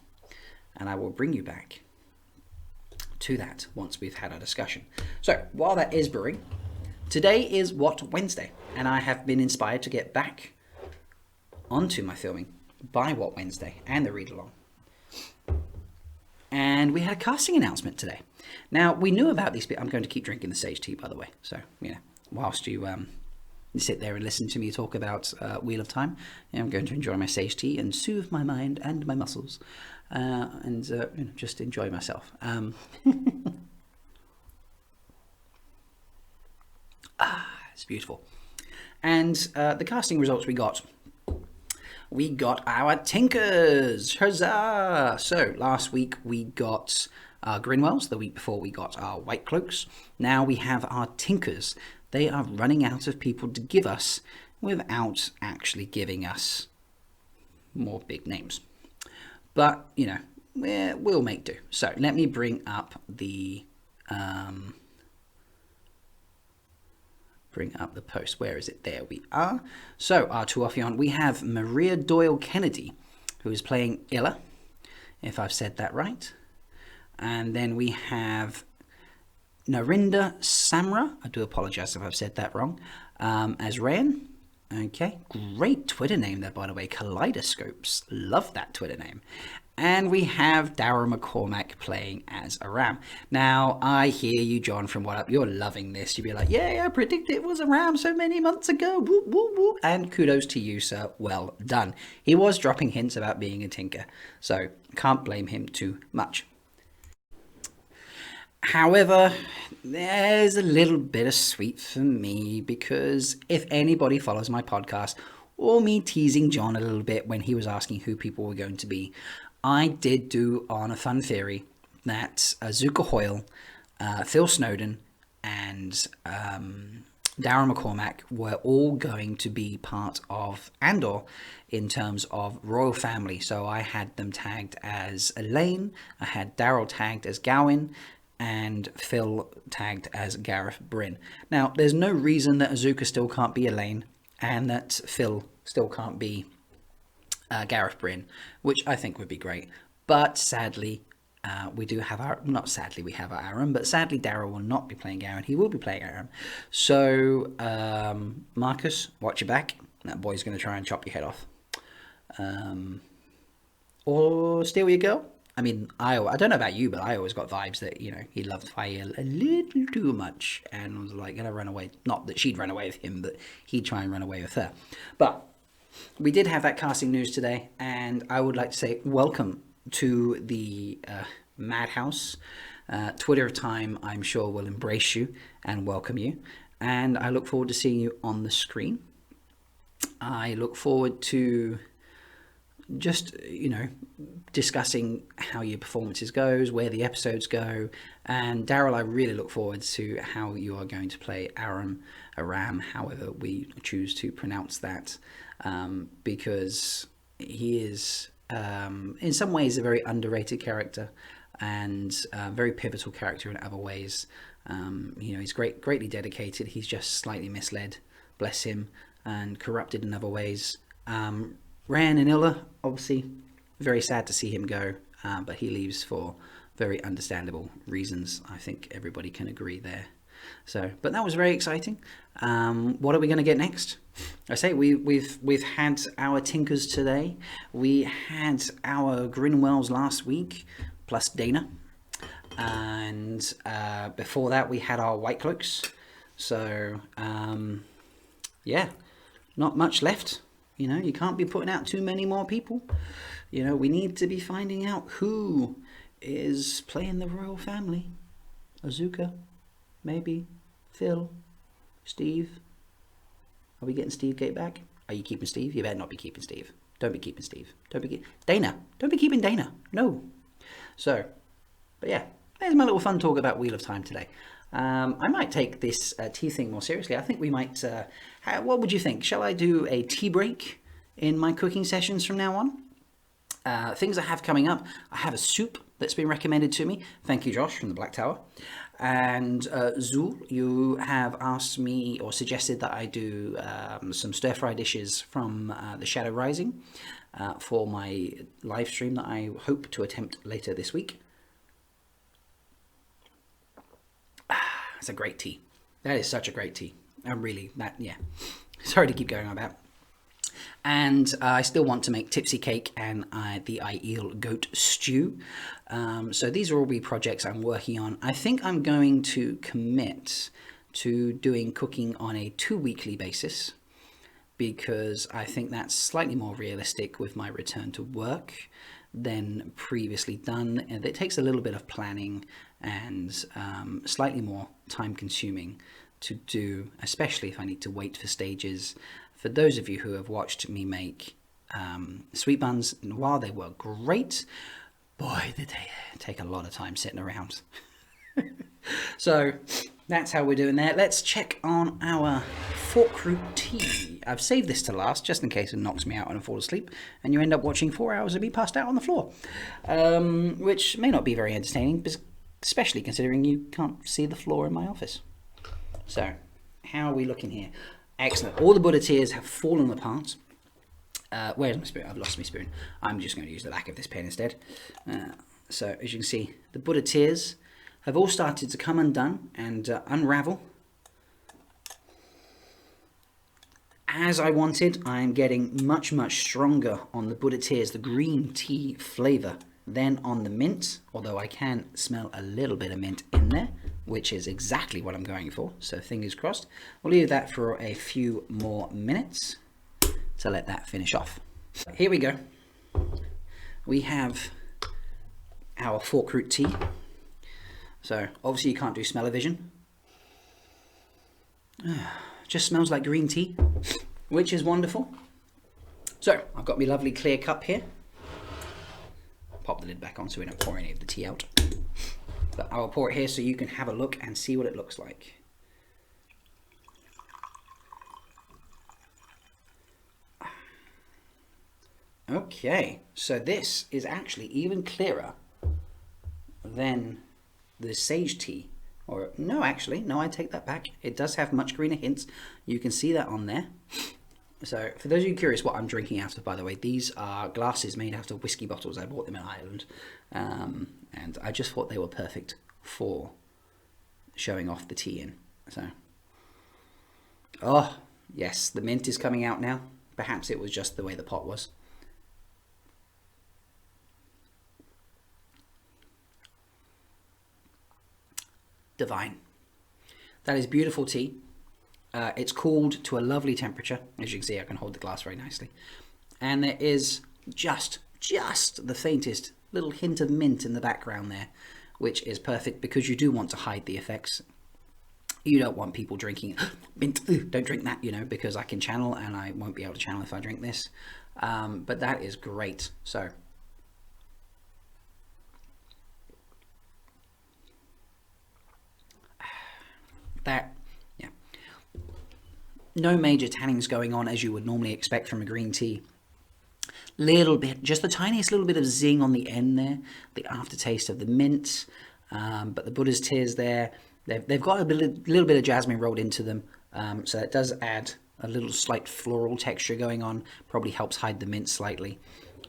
And I will bring you back to that once we've had our discussion. So while that is brewing, today is WoT Wednesday, and I have been inspired to get back onto my filming by WoT Wednesday and the read along. And we had a casting announcement today. Now, we knew about these, I'm going to keep drinking the sage tea, by the way. So, you know, whilst you sit there and listen to me talk about Wheel of Time, I'm going to enjoy my sage tea and soothe my mind and my muscles, and you know, just enjoy myself. It's beautiful. And the casting results we got our tinkers. Huzzah! So last week we got our Grinwells. The week before we got our White Cloaks. Now we have our tinkers. They are running out of people to give us without actually giving us more big names. But, you know, we'll make do. So let me bring up the post. Where is it? There we are. So our Tuathion, we have Maria Doyle Kennedy, who is playing Illa, if I've said that right. And then we have Narinda Samra, I do apologize if I've said that wrong, as Rayan. Okay, great Twitter name there, by the way, Kaleidoscopes. Love that Twitter name. And we have Darragh McCormack playing as Aram. Now, I hear you, John, from What Up. You're loving this. You'd be like, yeah, I predicted it was Aram so many months ago. Woo, woo, woo. And kudos to you, sir. Well done. He was dropping hints about being a tinker, so can't blame him too much. However, there's a little bit of sweet for me, because if anybody follows my podcast or me teasing John a little bit when he was asking who people were going to be, I did do on a fun theory that Zuka Hoyle, Phil Snowden, and Darren McCormack were all going to be part of Andor in terms of royal family. So I had them tagged as Elaine, I had Daryl tagged as Gawain, and Phil tagged as Gareth Bryn. Now, there's no reason that Azuka still can't be Elaine and that Phil still can't be Gareth Bryn, which I think would be great. But sadly, we do have our, not sadly we have our Aaron, but sadly Daryl will not be playing Aaron. He will be playing Aaron. So, Marcus, watch your back. That boy's going to try and chop your head off. Or steal your girl. I mean, I don't know about you, but I always got vibes that, you know, he loved Faye a little too much and was like going to run away. Not that she'd run away with him, but he'd try and run away with her. But we did have that casting news today, and I would like to say welcome to the Madhouse. Twitter time, I'm sure, will embrace you and welcome you. And I look forward to seeing you on the screen. I look forward to just, you know, discussing how your performances goes, where the episodes go. And Daryl, I really look forward to how you are going to play Aram, however we choose to pronounce that, because he is in some ways a very underrated character and a very pivotal character in other ways. You know, he's greatly dedicated. He's just slightly misled, bless him, and corrupted in other ways. Ran and Illa, obviously, very sad to see him go, but he leaves for very understandable reasons. I think everybody can agree there. So, but that was very exciting. What are we going to get next? I say we've had our Tinkers today. We had our Grinwells last week, plus Dana, and before that we had our White Cloaks. So, yeah, not much left. You know, you can't be putting out too many more people. You know, we need to be finding out who is playing the royal family. Azuka, maybe, Phil, Steve. Are we getting Steve Gate back? Are you keeping Steve? You better not be keeping Steve. Don't be keeping Steve. Dana. Don't be keeping Dana. No. So, but yeah, there's my little fun talk about Wheel of Time today. I might take this tea thing more seriously. I think we might... what would you think? Shall I do a tea break in my cooking sessions from now on? Things I have coming up. I have a soup that's been recommended to me. Thank you, Josh, from the Black Tower. And Zul, you have asked me or suggested that I do some stir-fry dishes from the Shadow Rising for my live stream that I hope to attempt later this week. It's a great tea. That is such a great tea. Yeah. Sorry to keep going on about. And I still want to make tipsy cake and the Aiel goat stew. So these will all be projects I'm working on. I think I'm going to commit to doing cooking on a 2-weekly basis, because I think that's slightly more realistic with my return to work than previously done. And it takes a little bit of planning and slightly more time consuming to do, especially if I need to wait for stages. For those of you who have watched me make sweet buns, and while they were great, boy, did they take a lot of time sitting around. So that's how we're doing there. Let's check on our fork root tea. I've saved this to last just in case it knocks me out and I fall asleep and you end up watching 4 hours of me passed out on the floor, which may not be very entertaining, especially considering you can't see the floor in my office. So how are we looking here? Excellent. All the Buddha tears have fallen apart. Where's my spoon? I've lost my spoon. I'm just going to use the back of this pen instead. So as you can see, the Buddha tears have all started to come undone and unravel. As I wanted, I'm getting much, much stronger on the Buddha tears, the green tea flavour, than on the mint, although I can smell a little bit of mint in there, which is exactly what I'm going for, so fingers crossed. We'll leave that for a few more minutes to let that finish off. Here we go. We have our fork root tea. So obviously you can't do smell-o-vision. Just smells like green tea, which is wonderful. So I've got my lovely clear cup here. Pop the lid back on so we don't pour any of the tea out. But I'll pour it here so you can have a look and see what it looks like. Okay, so this is actually even clearer than the sage tea. Or no, actually, no, I take that back. It does have much greener hints. You can see that on there. So for those of you curious what I'm drinking out of, by the way, these are glasses made out of whiskey bottles. I bought them in Ireland. And I just thought they were perfect for showing off the tea in. So, oh, yes, the mint is coming out now. Perhaps it was just the way the pot was. Divine. That is beautiful tea. It's cooled to a lovely temperature. As you can see, I can hold the glass very nicely. And there is just the faintest little hint of mint in the background there, which is perfect because you do want to hide the effects. You don't want people drinking mint. Don't drink that, you know, because I can channel and I won't be able to channel if I drink this. But that is great. So that, yeah, no major tannins going on as you would normally expect from a green tea. Little bit, just the tiniest little bit of zing on the end there, the aftertaste of the mint, but the Buddha's tears there, they've got a little bit of jasmine rolled into them, so that does add a little slight floral texture going on, probably helps hide the mint slightly.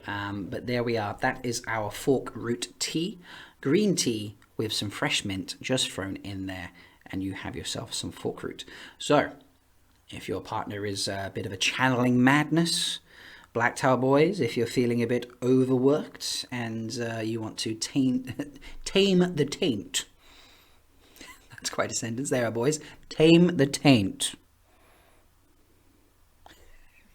But there we are, that is our fork root tea, green tea with some fresh mint just thrown in there, and you have yourself some fork root. So, if your partner is a bit of a channeling madness, Black Tower boys, if you're feeling a bit overworked and you want to tame the taint. That's quite a sentence there, boys. Tame the taint.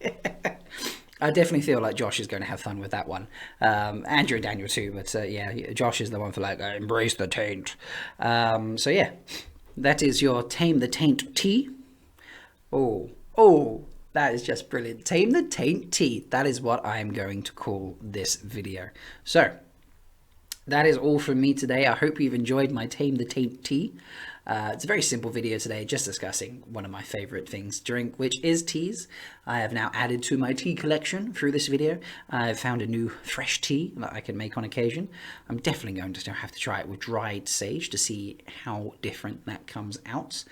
I definitely feel like Josh is going to have fun with that one. Andrew and Daniel too, but yeah, Josh is the one for like, embrace the taint. So yeah, that is your Tame the Taint tea. Oh, that is just brilliant. Tame the Taint tea. That is what I am going to call this video. So, that is all from me today. I hope you've enjoyed my Tame the Taint tea. It's a very simple video today, just discussing one of my favorite things to drink, which is teas. I have now added to my tea collection through this video. I've found a new fresh tea that I can make on occasion. I'm definitely going to have to try it with dried sage to see how different that comes out.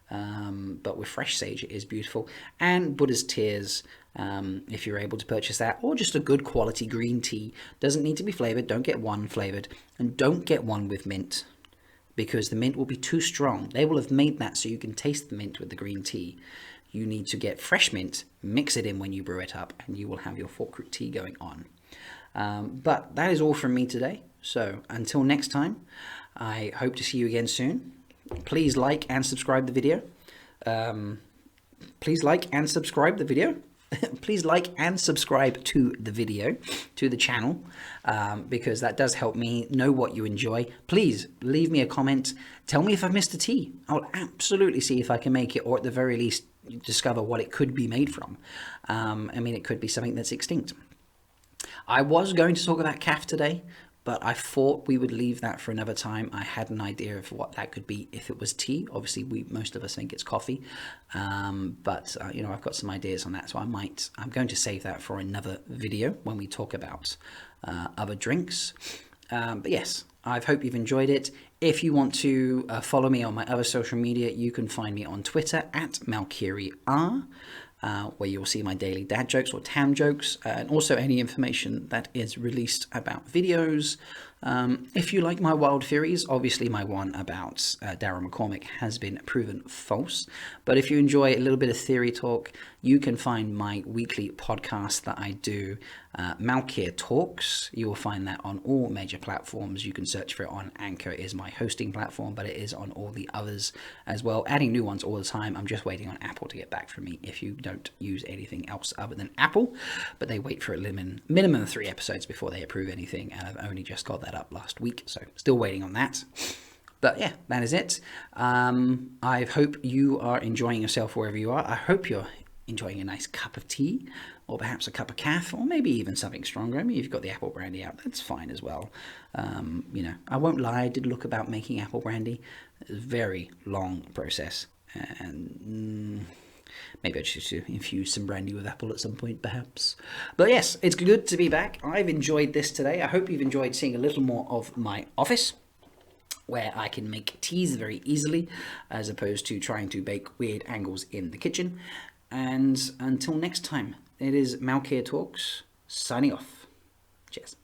But with fresh sage it is beautiful. And Buddha's Tears, if you're able to purchase that, or just a good quality green tea. Doesn't need to be flavored. Don't get one flavored, and don't get one with mint, because the mint will be too strong. They will have made that so you can taste the mint with the green tea. You need to get fresh mint, mix it in when you brew it up, and you will have your fork root tea going on. But that is all from me today. So until next time, I hope to see you again soon. Please like and subscribe the video. Please like and subscribe the video. Please like and subscribe to the video, to the channel, because that does help me know what you enjoy. Please leave me a comment. Tell me if I've missed a tea. I'll absolutely see if I can make it, or at the very least discover what it could be made from. I mean, it could be something that's extinct. I was going to talk about calf today, but I thought we would leave that for another time. I had an idea of what that could be if it was tea. Obviously, most of us think it's coffee, but you know, I've got some ideas on that, so I'm going to save that for another video when we talk about other drinks. But yes, I hope you've enjoyed it. If you want to follow me on my other social media, you can find me on Twitter at MalkiriR. Where you'll see my daily dad jokes or tam jokes, and also any information that is released about videos. If you like my wild theories, obviously my one about Daryl McCormick has been proven false. But if you enjoy a little bit of theory talk, you can find my weekly podcast that I do, Malkir Talks. You will find that on all major platforms. You can search for it on Anchor, is my hosting platform, but it is on all the others as well. Adding new ones all the time. I'm just waiting on Apple to get back from me if you don't use anything else other than Apple. But they wait for a minimum of 3 episodes before they approve anything, and I've only just got that up last week, so still waiting on that. But yeah, that is it. I hope you are enjoying yourself wherever you are. I hope you're enjoying a nice cup of tea, or perhaps a cup of caff, or maybe even something stronger. I mean, if you've got the apple brandy out, that's fine as well. I won't lie, I did look about making apple brandy. It's a very long process, and maybe I just should infuse some brandy with apple at some point, perhaps. But yes, it's good to be back. I've enjoyed this today. I hope you've enjoyed seeing a little more of my office, where I can make teas very easily, as opposed to trying to bake weird angles in the kitchen. And until next time, it is Malkir Talks, signing off. Cheers.